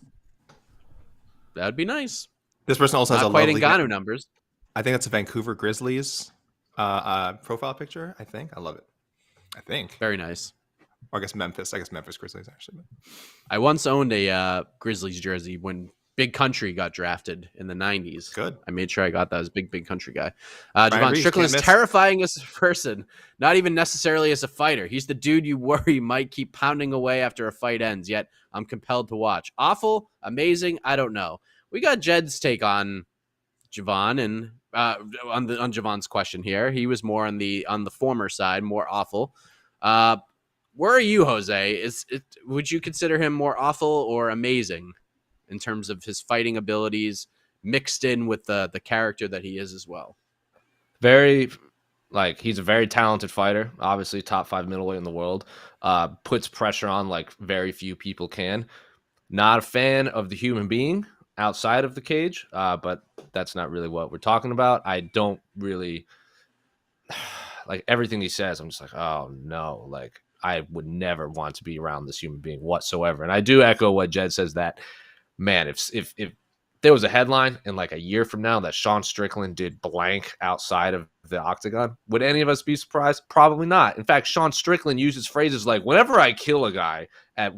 That would be nice. This person also has Not a quite lovely. Ngannou numbers. I think it's a Vancouver Grizzlies profile picture. I think I love it. I think. Very nice. Or I guess Memphis. I guess Memphis Grizzlies actually. I once owned a Grizzlies jersey when Big Country got drafted in the 90s. Good. I made sure I got that as big country guy. Brian Javon Reese, Strickland can't is miss. terrifying as a person, not even necessarily as a fighter. He's the dude you worry might keep pounding away after a fight ends, yet I'm compelled to watch. Awful, amazing, I don't know. We got Jed's take on Javon, and on Javon's question here. He was more on the former side, more awful. Where are you, Jose? Would you consider him more awful or amazing in terms of his fighting abilities mixed in with the character that he is as well? Very, like, he's a very talented fighter, obviously top 5 middleweight in the world, puts pressure on like very few people can. Not a fan of the human being outside of the cage, but that's not really what we're talking about. I don't really like everything he says. I'm just like, oh no, like I would never want to be around this human being whatsoever. And I do echo what Jed says, that man, if there was a headline in like a year from now that Sean Strickland did blank outside of the octagon, would any of us be surprised? Probably not. In fact, Sean Strickland uses phrases like, whenever I kill a guy at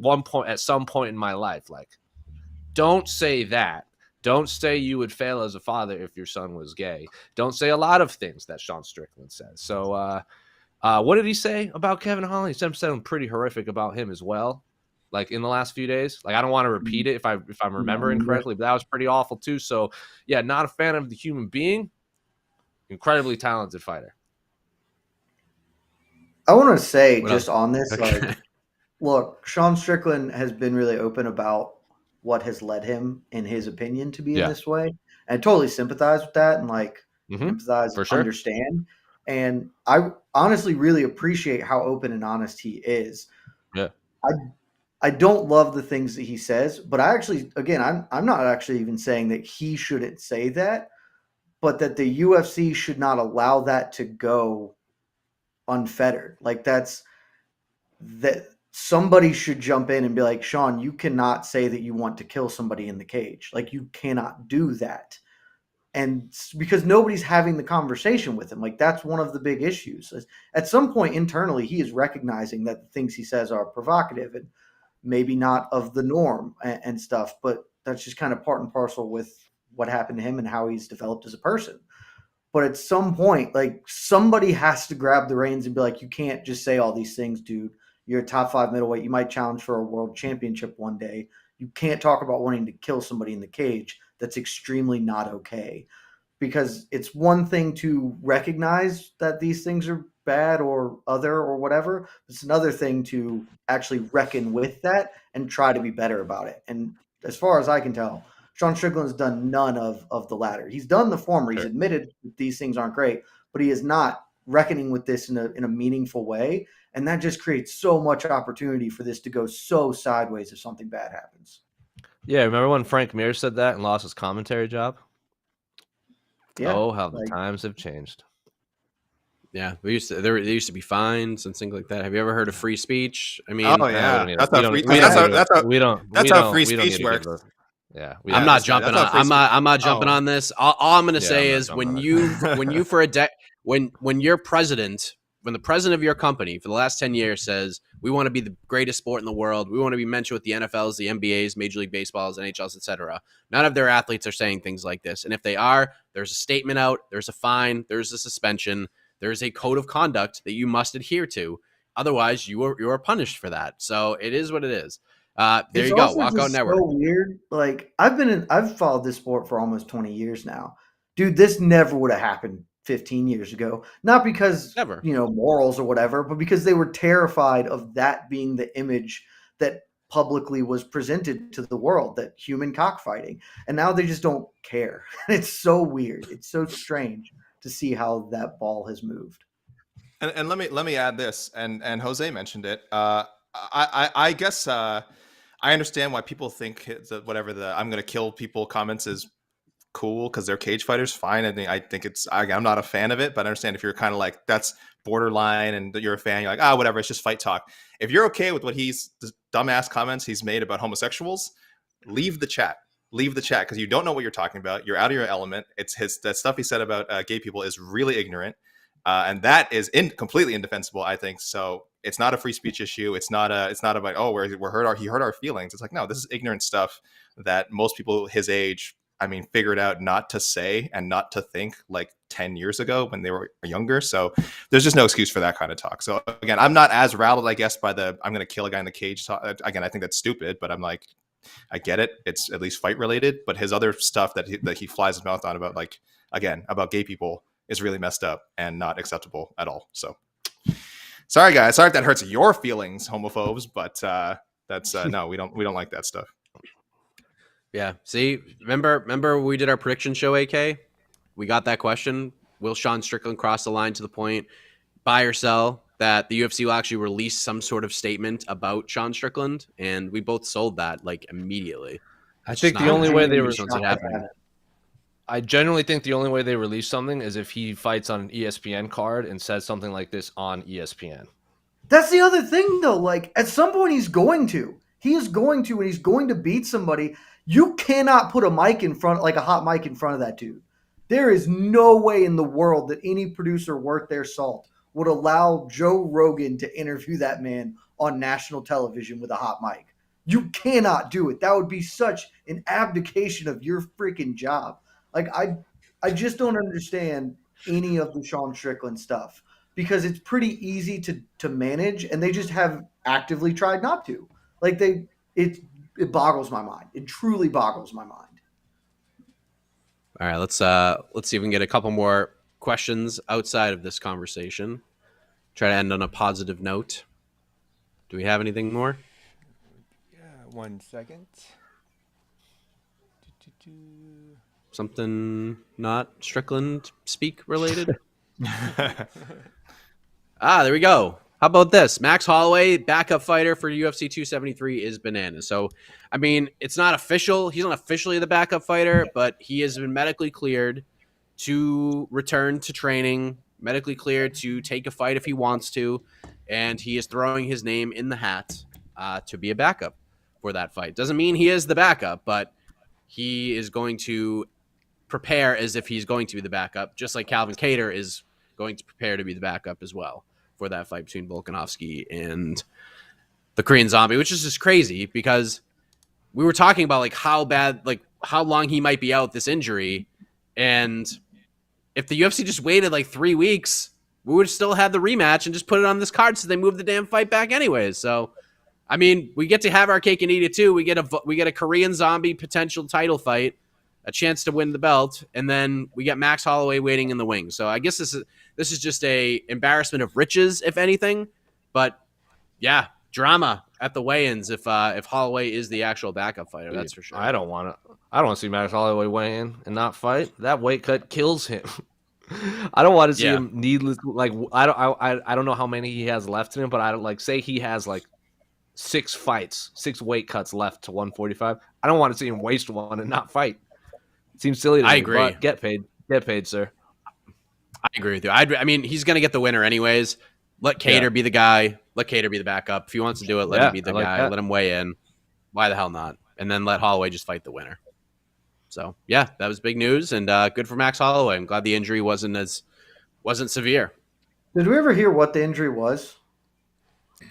some point in my life, like, don't say that. Don't say you would fail as a father if your son was gay. Don't say a lot of things that Sean Strickland says. So what did he say about Kevin Holland? He said something pretty horrific about him as well, like in the last few days. Like, I don't want to repeat it if I'm remembering correctly, but that was pretty awful too. So yeah, not a fan of the human being. Incredibly talented fighter. I want to say What just else? on this, Okay. like, look, Sean Strickland has been really open about what has led him, in his opinion, to be in Yeah. this way. And I totally sympathize with that and like Mhm. empathize, For sure. understand. And I honestly really appreciate how open and honest he is. Yeah. I don't love the things that he says, but I actually, again, I'm not actually even saying that he shouldn't say that, but that the UFC should not allow that to go unfettered. Like that somebody should jump in and be like, Sean, you cannot say that you want to kill somebody in the cage. Like, you cannot do that. And because nobody's having the conversation with him, like, that's one of the big issues. At some point internally, he is recognizing that the things he says are provocative and maybe not of the norm and stuff, but that's just kind of part and parcel with what happened to him and how he's developed as a person. But at some point, like, somebody has to grab the reins and be like, you can't just say all these things, dude. You're a top 5 middleweight. You might challenge for a world championship one day. You can't talk about wanting to kill somebody in the cage. That's extremely not okay. Because it's one thing to recognize that these things are bad or other or whatever. It's another thing to actually reckon with that and try to be better about it. And as far as I can tell, Sean Strickland has done none of the latter. He's done the former. He's Sure. admitted that these things aren't great, but he is not reckoning with this in a meaningful way. And that just creates so much opportunity for this to go so sideways if something bad happens. Yeah, remember when Frank Mir said that and lost his commentary job? Yeah, Oh, how the like, times have changed. Yeah, there used to be fines and things like that. Have you ever heard of free speech? I mean, Oh yeah, that's how free. That's how free speech works. Yeah, I'm Yeah, not that's jumping how on. free I'm not jumping Oh. on this. All I'm going to Yeah, say I'm not is jumping when on it. you for a when you're president, when the president of your company for the last 10 years says we want to be the greatest sport in the world, we want to be mentioned with the NFLs, the NBAs, Major League Baseballs, NHLs, etc. None of their athletes are saying things like this, and if they are, there's a statement out, there's a fine, there's a suspension, there's a code of conduct that you must adhere to. Otherwise, you are punished for that. So it is what it is. There it's you go. also Walkout just Network. so weird. Like, I've followed this sport for almost 20 years now. Dude, this never would have happened 15 years ago. Not because, Never. morals or whatever, but because they were terrified of that being the image that publicly was presented to the world, that human cockfighting. And now they just don't care. It's so weird. It's so strange to see how that ball has moved. And let me add this, and Jose mentioned it. I guess I understand why people think that whatever the "I'm going to kill people" comments is cool because they're cage fighters. Fine, I think it's. I'm not a fan of it, but I understand if you're kind of like that's borderline, and you're a fan. You're like, whatever. It's just fight talk. If you're okay with what the dumbass comments he's made about homosexuals, leave the chat. Leave the chat because you don't know what you're talking about. You're out of your element. That stuff he said about gay people is really ignorant. And that is completely indefensible, I think. So it's not a free speech issue. It's not about he hurt our feelings. It's like, no, this is ignorant stuff that most people his age, figured out not to say and not to think like 10 years ago when they were younger. So there's just no excuse for that kind of talk. So again, I'm not as rattled, I guess, by the "I'm going to kill a guy in the cage" talk. Again, I think that's stupid, but I'm like, I get it. It's at least fight related. But his other stuff that he flies his mouth on about like again, about gay people is really messed up and not acceptable at all. So sorry, guys. Sorry if that hurts your feelings, homophobes, but that's no, we don't like that stuff. Yeah. See, remember we did our prediction show, AK? We got that question. Will Sean Strickland cross the line to the point, buy or sell, that the UFC will actually release some sort of statement about Sean Strickland? And we both sold that like immediately. I think the only way they were happening. I genuinely think the only way they release something is if he fights on an ESPN card and says something like this on ESPN. That's the other thing, though. Like, at some point, he's going to. He is going to, and he's going to beat somebody. You cannot put a mic in front, like a hot mic in front of that dude. There is no way in the world that any producer worth their salt would allow Joe Rogan to interview that man on national television with a hot mic. You cannot do it. That would be such an abdication of your freaking job. Like, I just don't understand any of the Sean Strickland stuff because it's pretty easy to manage, and they just have actively tried not to. Like, it boggles my mind. It truly boggles my mind. All right, let's see if we can get a couple more questions outside of this conversation. Try to end on a positive note. Do we have anything more? Yeah, 1 second. Something not Strickland speak related? There we go. How about this? Max Holloway, backup fighter for UFC 273, is bananas. So, I mean, it's not official. He's not officially the backup fighter, but he has been medically cleared to return to training, medically cleared to take a fight if he wants to, and he is throwing his name in the hat to be a backup for that fight. Doesn't mean he is the backup, but he is going to prepare as if he's going to be the backup, just like Calvin Kattar is going to prepare to be the backup as well for that fight between Volkanovski and the Korean Zombie, which is just crazy because we were talking about like how bad, like how long he might be out this injury. And if the UFC just waited like 3 weeks, we would have still had the rematch and just put it on this card. So they moved the damn fight back anyways. So, I mean, we get to have our cake and eat it too. We get a Korean Zombie potential title fight, a chance to win the belt, and then we get Max Holloway waiting in the wings. So I guess this is just a embarrassment of riches, if anything. But yeah, drama at the weigh-ins if Holloway is the actual backup fighter. That's for sure. I don't want to see Max Holloway weigh in and not fight. That weight cut kills him. I don't want to see him needless. Like I don't know how many he has left in him, but I don't like say he has like 6 fights, 6 weight cuts left to 145. I don't want to see him waste one and not fight. It seems silly to me. I agree. But get paid, sir. I agree with you. I mean, he's going to get the winner anyways. Let Kattar be the guy. Let Kattar be the backup. If he wants to do it, let him be the guy. Let him weigh in. Why the hell not? And then let Holloway just fight the winner. So, yeah, that was big news, and good for Max Holloway. I'm glad the injury wasn't severe. Did we ever hear what the injury was?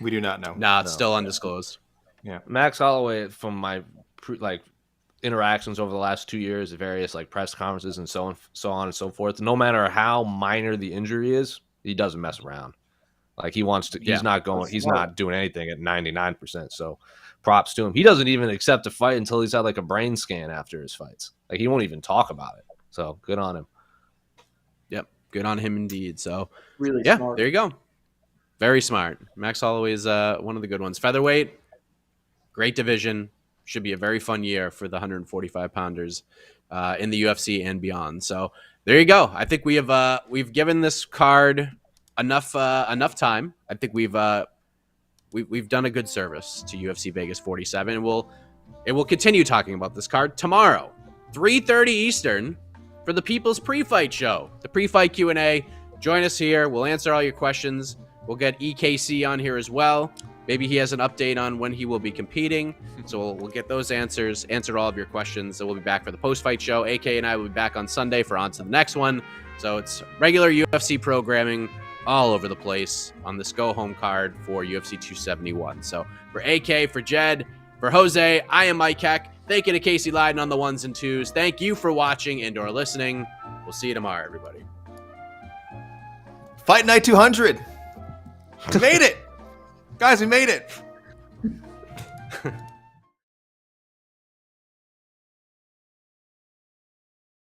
We do not know. Nah, it's still undisclosed. Yeah, Max Holloway, from my interactions over the last 2 years at various like press conferences and so on and so forth, no matter how minor the injury is, he doesn't mess around. Like he wants to, he's not doing anything at 99%. So props to him. He doesn't even accept a fight until he's had like a brain scan after his fights. Like he won't even talk about it. So good on him. Yep. Good on him indeed. So Really yeah, smart. there you go. Very smart. Max Holloway is one of the good ones. Featherweight, great division. Should be a very fun year for the 145 pounders in the UFC and beyond. So there you go. I think we've given this card enough time. I think we've done a good service to UFC Vegas 47. And we'll continue talking about this card tomorrow, 3:30 Eastern, for the People's Pre-Fight Show, the pre-fight Q&A. Join us here. We'll answer all your questions. We'll get EKC on here as well. Maybe he has an update on when he will be competing. So we'll get those answered all of your questions. And we'll be back for the post-fight show. AK and I will be back on Sunday for on to the next one. So it's regular UFC programming all over the place on this go-home card for UFC 271. So for AK, for Jed, for Jose, I am Mike Heck. Thank you to Casey Leiden on the 1s and 2s. Thank you for watching and or listening. We'll see you tomorrow, everybody. Fight Night 200. We made it. Guys, we made it.